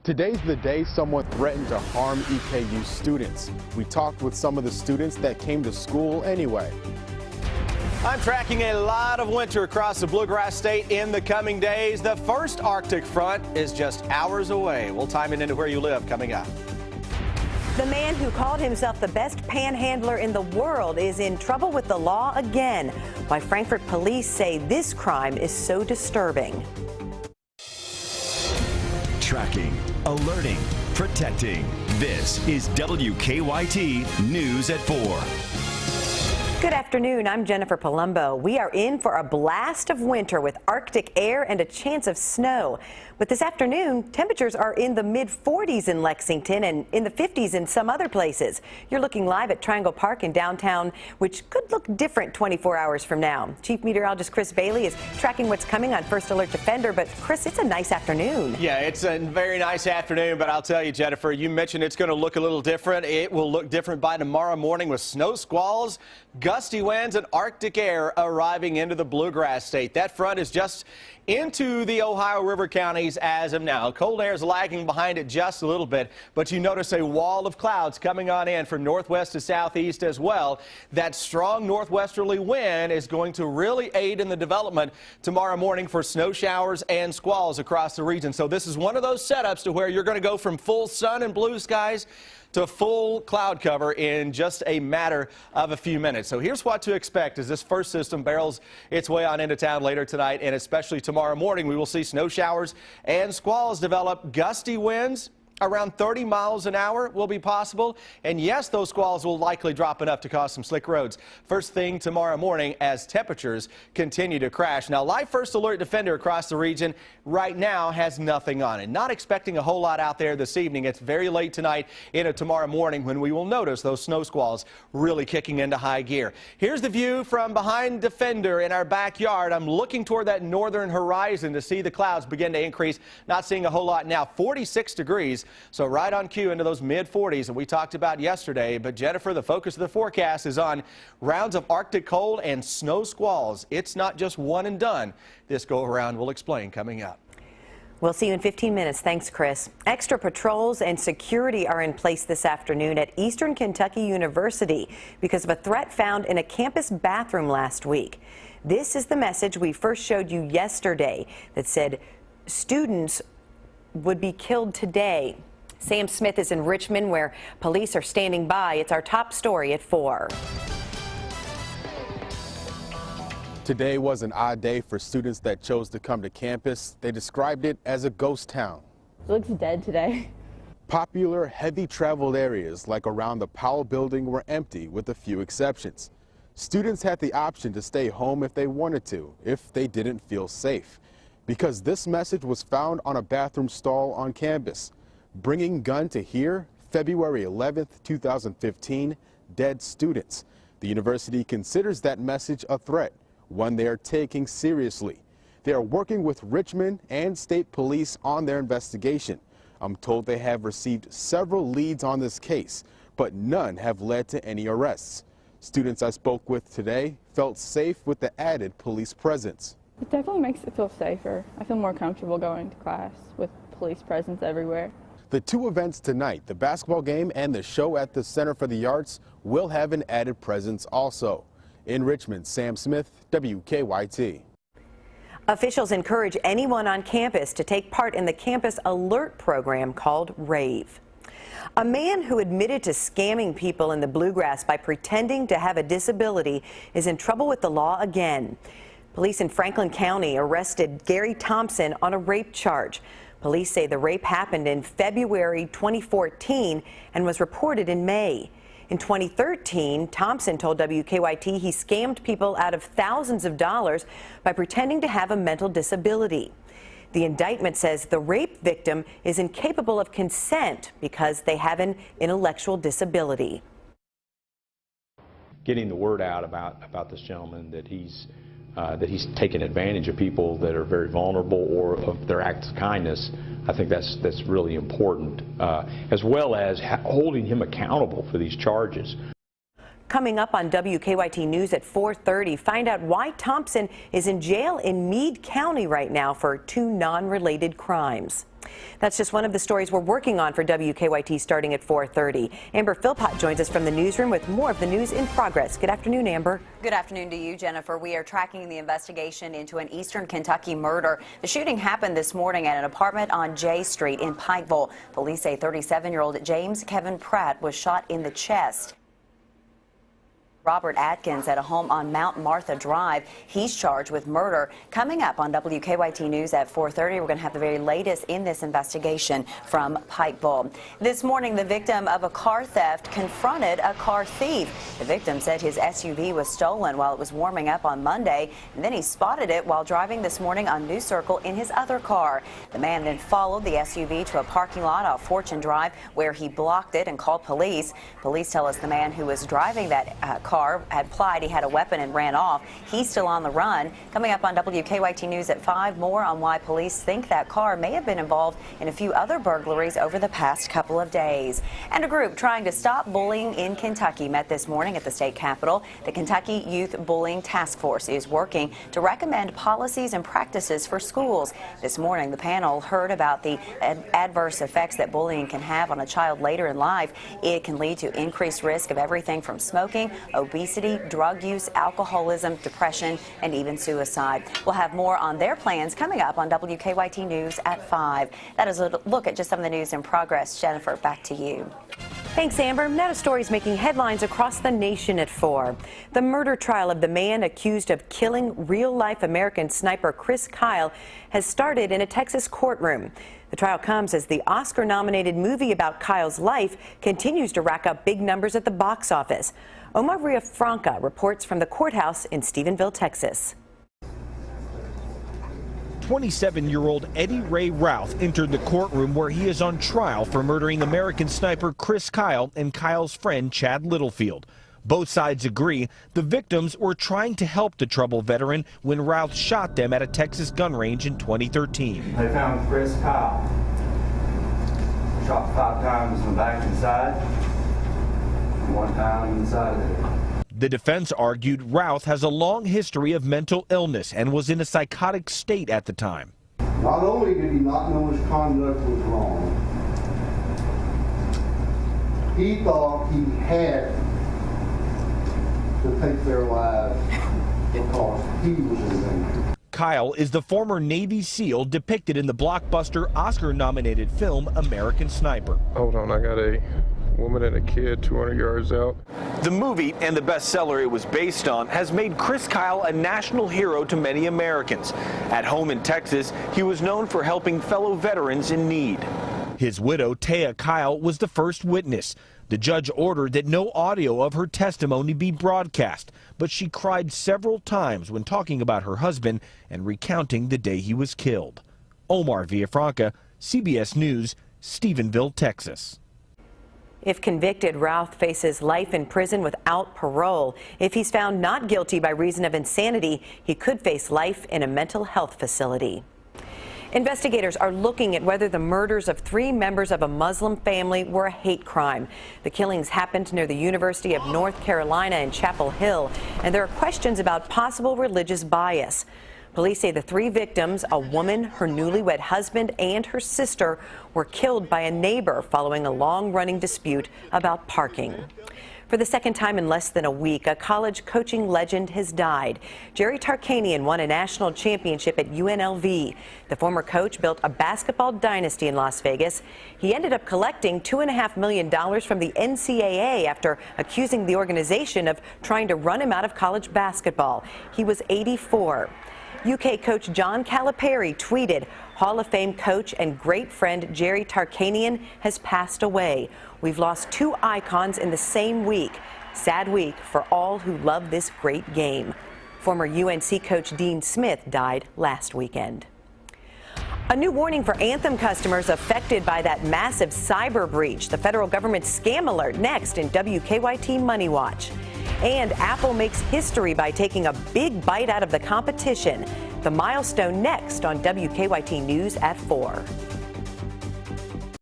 Today's the day someone threatened to harm EKU students. We talked with some of the students that came to school anyway. I'm tracking a lot of winter across the Bluegrass State in the coming days. The first Arctic front is just hours away. We'll time it into where you live coming up. The man who called himself the best panhandler in the world is in trouble with the law again. Why Frankfort police say this crime is so disturbing. Tracking, alerting, protecting. This is WKYT News at 4. Good afternoon, I'm Jennifer Palumbo. We are in for a blast of winter with Arctic air and a chance of snow. But this afternoon, temperatures are in the mid-40s in Lexington and in the 50s in some other places. You're looking live at Triangle Park in downtown, which could look different 24 hours from now. Chief Meteorologist Chris Bailey is tracking what's coming on First Alert Defender. But Chris, it's a nice afternoon. Yeah, it's a very nice afternoon, but I'll tell you, Jennifer, you mentioned it's going to look a little different. It will look different by tomorrow morning with snow squalls, gusty winds, and Arctic air arriving into the Bluegrass State. That front is just into the Ohio River counties as of now. Cold air is lagging behind it just a little bit, but you notice a wall of clouds coming on in from northwest to southeast as well. That strong northwesterly wind is going to really aid in the development tomorrow morning for snow showers and squalls across the region. So this is one of those setups to where you're going to go from full sun and blue skies to full cloud cover in just a matter of a few minutes. So here's what to expect as this first system barrels its way on into town later tonight, and especially tomorrow morning. We will see snow showers and squalls develop. Gusty winds around 30 miles an hour will be possible. And yes, those squalls will likely drop enough to cause some slick roads first thing tomorrow morning as temperatures continue to crash. Now, live First Alert Defender across the region right now has nothing on it. Not expecting a whole lot out there this evening. It's very late tonight into tomorrow morning when we will notice those snow squalls really kicking into high gear. Here's the view from behind Defender in our backyard. I'm looking toward that northern horizon to see the clouds begin to increase. Not seeing a whole lot now. 46 degrees. So right on cue into those mid-40s that we talked about yesterday. But Jennifer, the focus of the forecast is on rounds of Arctic cold and snow squalls. It's not just one and done this go around. We'll explain coming up. We'll see you in 15 minutes. Thanks, Chris. Extra patrols and security are in place this afternoon at Eastern Kentucky University because of a threat found in a campus bathroom last week. This is the message we first showed you yesterday that said students would be killed today. Sam Smith is in Richmond where police are standing by. It's our top story at 4. Today was an odd day for students that chose to come to campus. They described it as a ghost town. It looks dead today. Popular, heavy traveled areas like around the Powell building were empty with a few exceptions. Students had the option to stay home if they wanted to, if they didn't feel safe. Because this message was found on a bathroom stall on campus. Bringing gun to here, February 11th, 2015, dead students. The university considers that message a threat, one they are taking seriously. They are working with Richmond and state police on their investigation. I'm told they have received several leads on this case, but none have led to any arrests. Students I spoke with today felt safe with the added police presence. It definitely makes it feel safer. I feel more comfortable going to class with police presence everywhere. The two events tonight, the basketball game and the show at the Center for the Arts, will have an added presence also. In Richmond, Sam Smith, WKYT. Officials encourage anyone on campus to take part in the Campus Alert program called RAVE. A man who admitted to scamming people in the Bluegrass by pretending to have a disability is in trouble with the law again. Police in Franklin County arrested Gary Thompson on a rape charge. Police say the rape happened in February 2014 and was reported in May. In 2013, Thompson told WKYT he scammed people out of thousands of dollars by pretending to have a mental disability. The indictment says the rape victim is incapable of consent because they have an intellectual disability. Getting the word out about this gentleman that he's taken advantage of people that are very vulnerable or of their acts of kindness, I think that's really important, as well as holding him accountable for these charges. Coming up on WKYT News at 4:30, find out why Thompson is in jail in Meade County right now for 2 non-related crimes. That's just one of the stories we're working on for WKYT starting at 4:30. Amber Philpott joins us from the newsroom with more of the news in progress. Good afternoon, Amber. Good afternoon to you, Jennifer. We are tracking the investigation into an Eastern Kentucky murder. The shooting happened this morning at an apartment on J Street in Pikeville. Police say 37-year-old James Kevin Pratt was shot in the chest. Robert Atkins at a home on Mount Martha Drive. He's charged with murder. Coming up on WKYT News at 4:30, we're going to have the very latest in this investigation from Pikeville. This morning, the victim of a car theft confronted a car thief. The victim said his SUV was stolen while it was warming up on Monday, and then he spotted it while driving this morning on New Circle in his other car. The man then followed the SUV to a parking lot off Fortune Drive where he blocked it and called police. Police tell us the man who was driving that car had implied he had a weapon and ran off. He's still on the run. Coming up on WKYT News at 5, more on why police think that car may have been involved in a few other burglaries over the past couple of days. And a group trying to stop bullying in Kentucky met this morning at the state capitol. The Kentucky Youth Bullying Task Force is working to recommend policies and practices for schools. This morning, the panel heard about the adverse effects that bullying can have on a child later in life. It can lead to increased risk of everything from smoking, obesity, drug use, alcoholism, depression, and even suicide. We'll have more on their plans coming up on WKYT News at 5. That is a look at just some of the news in progress. Jennifer, back to you. Thanks, Amber. Now to stories making headlines across the nation at 4. The murder trial of the man accused of killing real-life American sniper Chris Kyle has started in a Texas courtroom. The trial comes as the Oscar-nominated movie about Kyle's life continues to rack up big numbers at the box office. Omar Villafranca reports from the courthouse in Stephenville, Texas. 27-year-old Eddie Ray Routh entered the courtroom where he is on trial for murdering American sniper Chris Kyle and Kyle's friend Chad Littlefield. Both sides agree the victims were trying to help the troubled veteran when Routh shot them at a Texas gun range in 2013. They found Chris Kyle shot 5 times in the back and side, and 1 time in the side of the head. The defense argued Routh has a long history of mental illness and was in a psychotic state at the time. Not only did he not know his conduct was wrong, he thought he had to take their lives because he was in danger. Kyle is the former Navy SEAL depicted in the blockbuster Oscar-nominated film American Sniper. Hold on, I got a woman and a kid 200 yards out. The movie and the bestseller it was based on has made Chris Kyle a national hero to many Americans. At home in Texas, he was known for helping fellow veterans in need. His widow, Taya Kyle, was the first witness. The judge ordered that no audio of her testimony be broadcast, but she cried several times when talking about her husband and recounting the day he was killed. Omar Villafranca, CBS News, Stephenville, Texas. If convicted, Routh faces life in prison without parole. If he's found not guilty by reason of insanity, he could face life in a mental health facility. Investigators are looking at whether the murders of 3 members of a Muslim family were a hate crime. The killings happened near the University of North Carolina in Chapel Hill, and there are questions about possible religious bias. Police say the 3 victims, a woman, her newlywed husband, and her sister, were killed by a neighbor following a long-running dispute about parking. For the second time in less than a week, a college coaching legend has died. Jerry Tarkanian won a national championship at UNLV. The former coach built a basketball dynasty in Las Vegas. He ended up collecting $2.5 million from the NCAA after accusing the organization of trying to run him out of college basketball. He was 84. UK coach John Calipari tweeted, Hall of Fame coach and great friend Jerry Tarkanian has passed away. We've lost 2 icons in the same week. Sad week for all who love this great game. Former UNC coach Dean Smith died last weekend. A new warning for Anthem customers affected by that massive cyber breach. The federal government's scam alert next in WKYT Money Watch. And Apple makes history by taking a big bite out of the competition. The milestone next on WKYT News at 4.